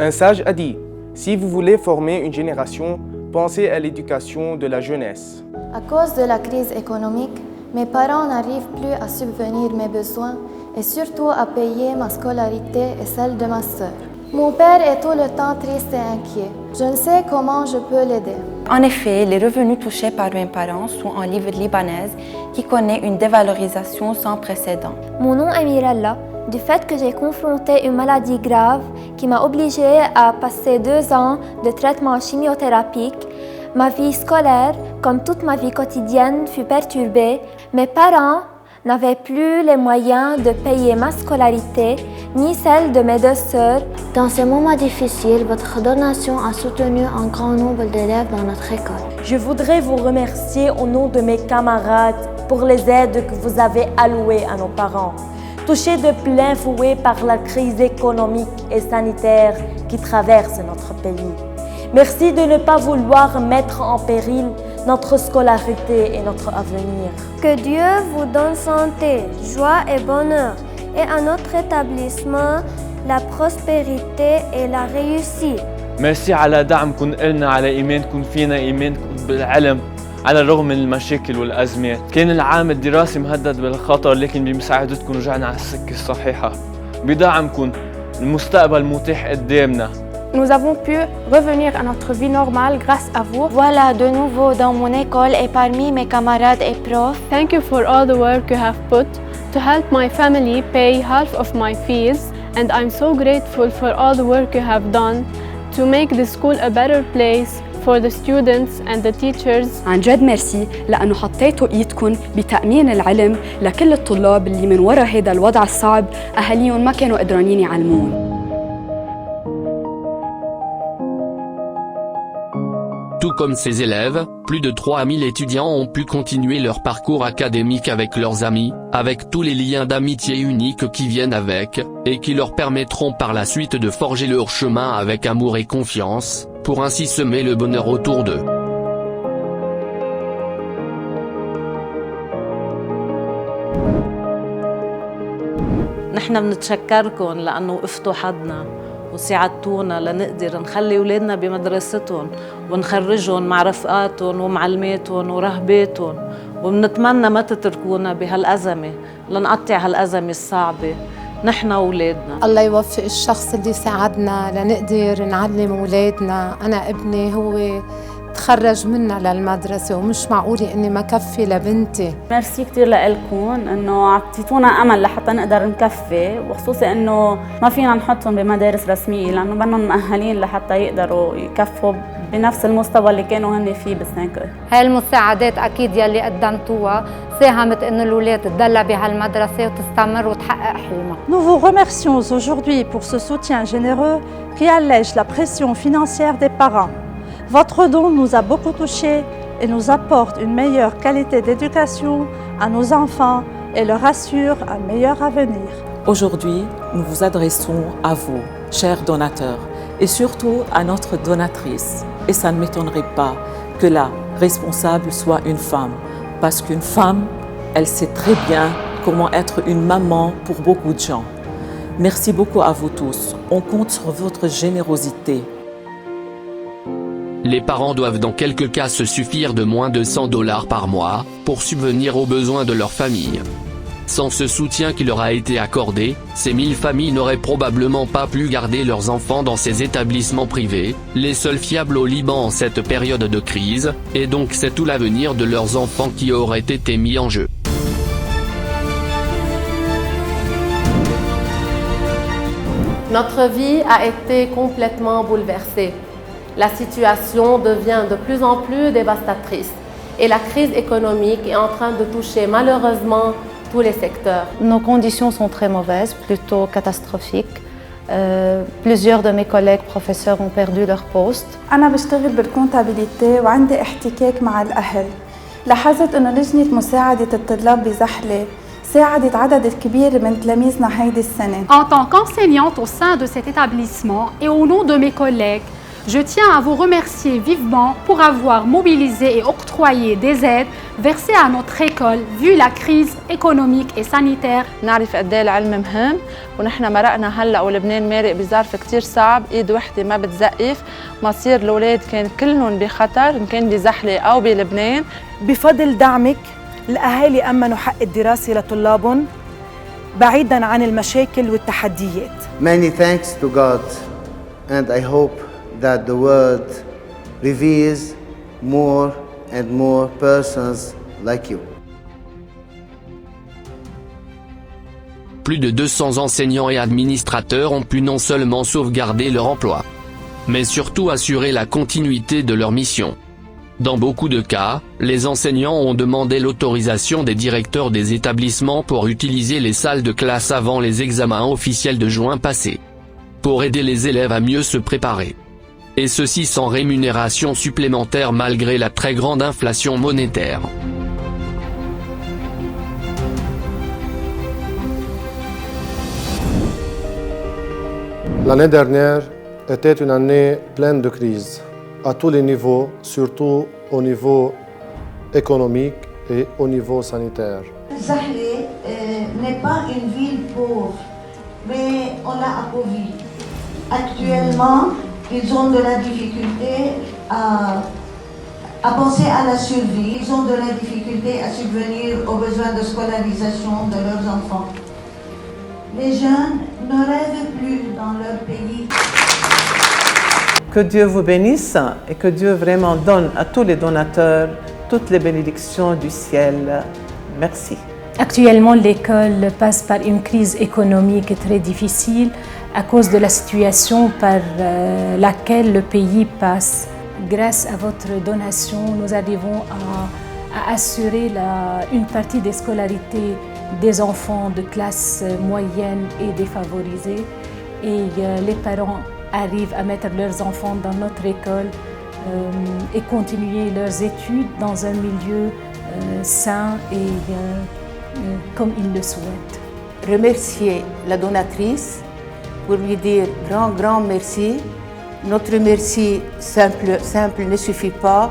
Un sage a dit, si vous voulez former une génération, pensez à l'éducation de la jeunesse. À cause de la crise économique, mes parents n'arrivent plus à subvenir mes besoins et surtout à payer ma scolarité et celle de ma sœur. Mon père est tout le temps triste et inquiet. Je ne sais comment je peux l'aider. En effet, les revenus touchés par mes parents sont en livres libanaises qui connaît une dévalorisation sans précédent. Mon nom est Mirella. Du fait que j'ai confronté une maladie grave qui m'a obligée à passer 2 ans de traitement chimiothérapique, ma vie scolaire, comme toute ma vie quotidienne, fut perturbée. Mes parents n'avaient plus les moyens de payer ma scolarité, ni celle de mes 2 sœurs. Dans ces moments difficiles, votre donation a soutenu un grand nombre d'élèves dans notre école. Je voudrais vous remercier au nom de mes camarades pour les aides que vous avez allouées à nos parents, touchés de plein fouet par la crise économique et sanitaire qui traverse notre pays. Merci de ne pas vouloir mettre en péril notre scolarité et notre avenir. Que Dieu vous donne santé, joie et bonheur, et à notre établissement, la prospérité et la réussite. ميرسي على دعمكم إلنا، على إيمانكم فينا، إيمانكم بالعلم على الرغم من المشاكل والأزمات. كان العام الدراسي مهدد بالخطر، لكن بمساعدتكم رجعنا على السكة الصحيحة. بدعمكم المستقبل متاح قدامنا. Nous avons pu revenir à notre vie normale grâce à vous. Voilà, de nouveau dans mon école et parmi mes camarades et profs. Thank you for all the work you have put to help my family pay half of my fees, and I'm so grateful for all the work you have done to make the school a better place for the students and the teachers. عن جد ميرسي لأنه حطيتوا إيدكم بتأمين العلم لكل الطلاب اللي من وراء هذا الوضع الصعب أهاليهم ما كانوا قدرانين يعلمون. Tout comme ces élèves, plus de 3000 étudiants ont pu continuer leur parcours académique avec leurs amis, avec tous les liens d'amitié uniques qui viennent avec, et qui leur permettront par la suite de forger leur chemin avec amour et confiance, pour ainsi semer le bonheur autour d'eux. نحن بنتشكركم لأنه وقفتوا حدنا وساعدتونا لنقدر نخلي أولادنا بمدرستهم ونخرجهم مع رفقاتهم ومعلماتهم ورهباتهم، وبنتمنى ما تتركونا بهالأزمة لنقطع هالأزمة الصعبة نحن وأولادنا. الله يوفق الشخص اللي ساعدنا لنقدر نعلم أولادنا. أنا ابني هو تخرج منا للمدرسة ومش معقولة إني ما كفي لبنتي. ميرسي كتير لإلكم إنه عطيتونا أمل لحتى نقدر نكفي، وخصوصي إنه ما فينا نحطهم بمدارس رسمية لأنه بدهم مؤهلين لحتى يقدروا يكفوا بنفس المستوى اللي كانوا هن فيه بالسنكر. هاي المساعدات أكيد يلي قدمتوها ساهمت إنه الأولاد تضل بهالمدرسة وتستمر وتحقق حلمها. Nous vous remercions aujourd'hui pour ce soutien généreux qui allège la pression financière des parents. Votre don nous a beaucoup touchés et nous apporte une meilleure qualité d'éducation à nos enfants et leur assure un meilleur avenir. Aujourd'hui, nous vous adressons à vous, chers donateurs, et surtout à notre donatrice. Et ça ne m'étonnerait pas que la responsable soit une femme, parce qu'une femme, elle sait très bien comment être une maman pour beaucoup de gens. Merci beaucoup à vous tous. On compte sur votre générosité. Les parents doivent dans quelques cas se suffire de moins de $100 par mois, pour subvenir aux besoins de leur famille. Sans ce soutien qui leur a été accordé, ces 1000 familles n'auraient probablement pas pu garder leurs enfants dans ces établissements privés, les seuls fiables au Liban en cette période de crise, et donc c'est tout l'avenir de leurs enfants qui aurait été mis en jeu. Notre vie a été complètement bouleversée. La situation devient de plus en plus dévastatrice et la crise économique est en train de toucher malheureusement tous les secteurs. Nos conditions sont très mauvaises, plutôt catastrophiques. Plusieurs de mes collègues professeurs ont perdu leur poste. أنا بشتغل بالكونتابيليتي وعندي احتكاك مع الأهل. لاحظت إنه لجنة مساعدة الطلاب بزحلة ساعدت عدد كبير من تلاميذنا هيدي السنة. En tant qu'enseignante au sein de cet établissement et au nom de mes collègues, Je tiens à vous remercier vivement pour avoir mobilisé et octroyé des aides versées à notre école vu la crise économique et sanitaire. نعرف قد ايه العلم مهم ونحن مرقنا هلا ولبنان مارق بظرف كثير صعب، ايد وحده ما بتزقف، مصير الاولاد كان كلهم بخطر ان كان بزحله او بلبنان. بفضل دعمك الاهالي امنوا حق الدراسه لطلابهم بعيدا عن المشاكل والتحديات. Many thanks to God and I hope that the world reveals more and more persons like you. Plus de 200 enseignants et administrateurs ont pu non seulement sauvegarder leur emploi, mais surtout assurer la continuité de leur mission. Dans beaucoup de cas, les enseignants ont demandé l'autorisation des directeurs des établissements pour utiliser les salles de classe avant les examens officiels de juin passé, pour aider les élèves à mieux se préparer. Et ceci sans rémunération supplémentaire malgré la très grande inflation monétaire. L'année dernière était une année pleine de crises, à tous les niveaux, surtout au niveau économique et au niveau sanitaire. Zahle n'est pas une ville pauvre, mais on l'a appauvrie. Actuellement, ils ont de la difficulté à penser à la survie. Ils ont de la difficulté à subvenir aux besoins de scolarisation de leurs enfants. Les jeunes ne rêvent plus dans leur pays. Que Dieu vous bénisse et que Dieu vraiment donne à tous les donateurs toutes les bénédictions du ciel. Merci. Actuellement, l'école passe par une crise économique très difficile à cause de la situation par laquelle le pays passe. Grâce à votre donation, nous arrivons à assurer une partie des scolarités des enfants de classe moyenne et défavorisée. Et les parents arrivent à mettre leurs enfants dans notre école et continuer leurs études dans un milieu sain et comme ils le souhaitent. Remercier la donatrice pour lui dire grand merci. Notre merci simple ne suffit pas.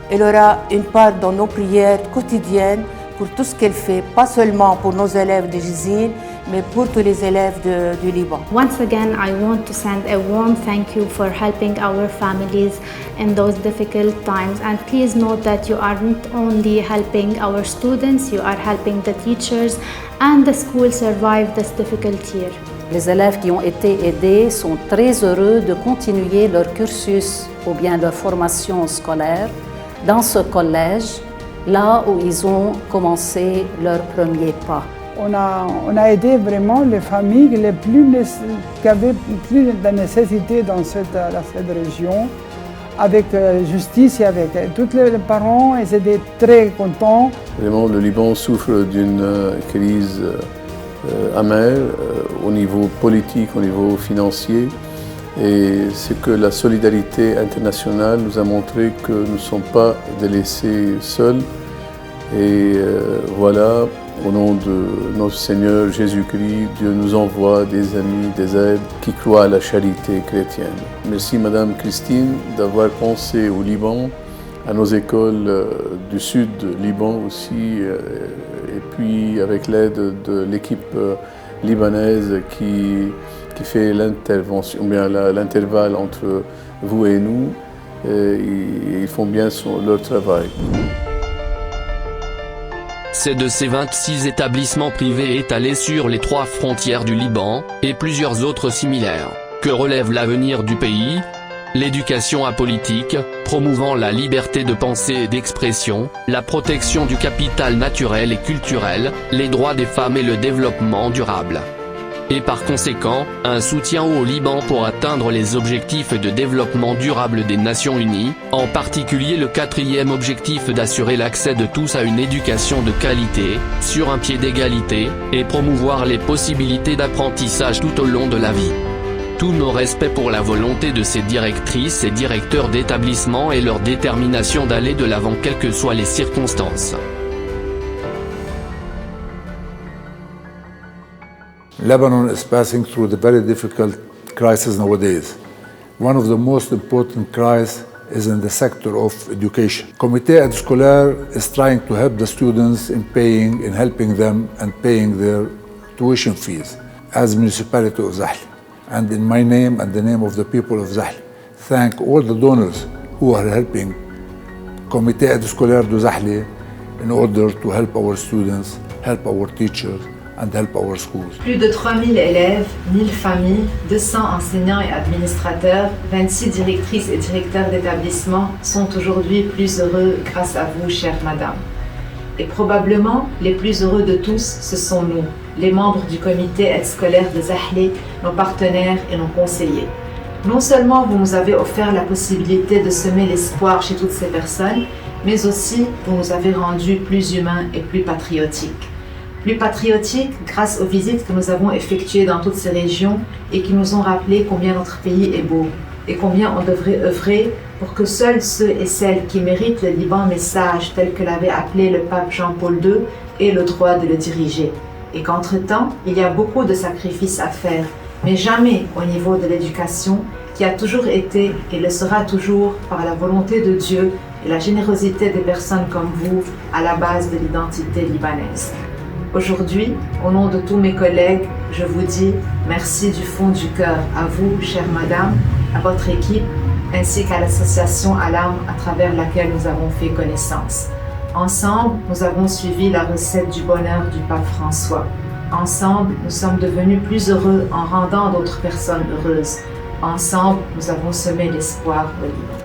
Elle aura une part dans nos prières quotidiennes pour tout ce qu'elle fait, pas seulement pour nos élèves de Jizin, mais pour tous les élèves du Liban. Once again, I want to send a warm thank you for helping our families in those difficult times. And please note that you aren't only helping our students, you are helping the teachers and the school survive this difficult year. Les élèves qui ont été aidés sont très heureux de continuer leur cursus ou bien leur formation scolaire dans ce collège, là où ils ont commencé leur premier pas. On a aidé vraiment les familles qui avaient plus de nécessité dans cette région, avec justice et avec tous les parents, ils étaient très contents. Vraiment, le Liban souffre d'une crise amère au niveau politique, au niveau financier. Et c'est que la solidarité internationale nous a montré que nous ne sommes pas délaissés seuls. Et voilà, au nom de notre Seigneur Jésus-Christ, Dieu nous envoie des amis, des aides qui croient à la charité chrétienne. Merci Madame Christine d'avoir pensé au Liban, à nos écoles du sud du Liban aussi, et puis avec l'aide de l'équipe libanaise qui fait l'intervention, bien l'intervalle entre vous et nous, ils font bien leur travail. C'est de ces 26 établissements privés étalés sur les 3 frontières du Liban, et plusieurs autres similaires, que relève l'avenir du pays. L'éducation apolitique, promouvant la liberté de pensée et d'expression, la protection du capital naturel et culturel, les droits des femmes et le développement durable. Et par conséquent, un soutien au Liban pour atteindre les objectifs de développement durable des Nations Unies, en particulier le 4e objectif d'assurer l'accès de tous à une éducation de qualité, sur un pied d'égalité, et promouvoir les possibilités d'apprentissage tout au long de la vie. Tous nos respects pour la volonté de ces directrices et directeurs d'établissements et leur détermination d'aller de l'avant quelles que soient les circonstances. Lebanon is passing through the very difficult crisis nowadays. One of the most important crises is in the sector of education. Comité Aide Scolaire is trying to help the students in helping them and paying their tuition fees as municipality of Zahle. And in my name and the name of the people of Zahle, thank all the donors who are helping Comité Aide Scolaire de Zahle in order to help our students, help our teachers, and help our schools. Plus de 3000 élèves, 1000 familles, 200 enseignants et administrateurs, 26 directrices et directeurs d'établissement sont aujourd'hui plus heureux grâce à vous, chère madame. Et probablement, les plus heureux de tous, ce sont nous, les membres du comité aide scolaire de Zahle, nos partenaires et nos conseillers. Non seulement vous nous avez offert la possibilité de semer l'espoir chez toutes ces personnes, mais aussi vous nous avez rendus plus humains et plus patriotiques. Plus patriotiques grâce aux visites que nous avons effectuées dans toutes ces régions et qui nous ont rappelé combien notre pays est beau et combien on devrait œuvrer pour que seuls ceux et celles qui méritent le Liban message tel que l'avait appelé le pape Jean-Paul II aient le droit de le diriger. Et qu'entre-temps, il y a beaucoup de sacrifices à faire, mais jamais au niveau de l'éducation qui a toujours été et le sera toujours par la volonté de Dieu et la générosité des personnes comme vous à la base de l'identité libanaise. Aujourd'hui, au nom de tous mes collègues, je vous dis merci du fond du cœur à vous, chère madame, à votre équipe, ainsi qu'à l'association Alam à travers laquelle nous avons fait connaissance. Ensemble, nous avons suivi la recette du bonheur du pape François. Ensemble, nous sommes devenus plus heureux en rendant d'autres personnes heureuses. Ensemble, nous avons semé l'espoir au Liban.